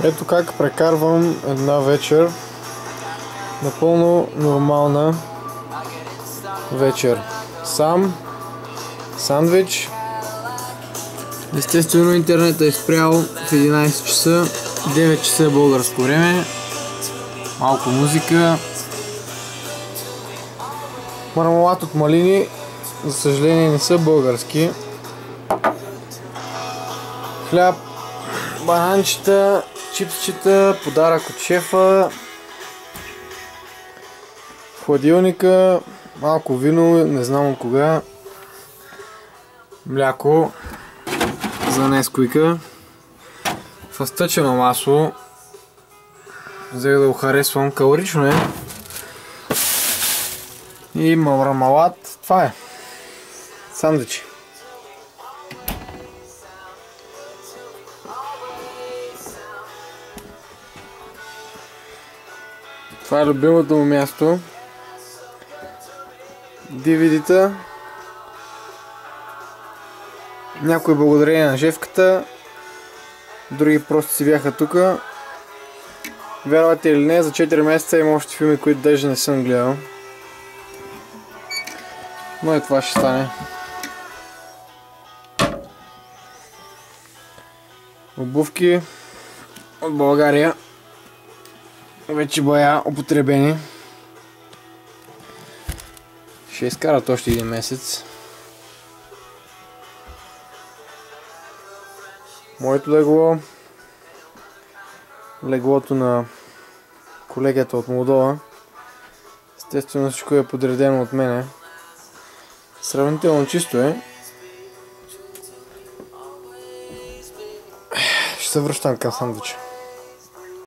Ето как прекарвам една вечер. Напълно нормална вечер. Сам, сандвич. Естествено интернетът е спрял в 11 часа. 9 часа е българско време. Малко музика. Мармелад от малини. За съжаление не са български. Хляб, бананчета, чипсчета, подарък от шефа. В хладилника малко вино, не знам от кога. Мляко за Несквика. Фъстъчено масло. Взех да го харесвам, калорично е. И мармелад. Това е. Сандвичи. Това е любимото му място. DVD-та. Някои благодарение на шефката. Други просто си бяха тука. Вярвате или не, за 4 месеца има още филми, които даже не съм гледал. Но и това ще стане. Обувки от България. Вече бая употребени. Ще изкарат още един месец. Моето легло. Леглото на колегата от Молдова. Естествено всичко е подредено от мене. Сравнително чисто е. Ще се връщам към сандвича.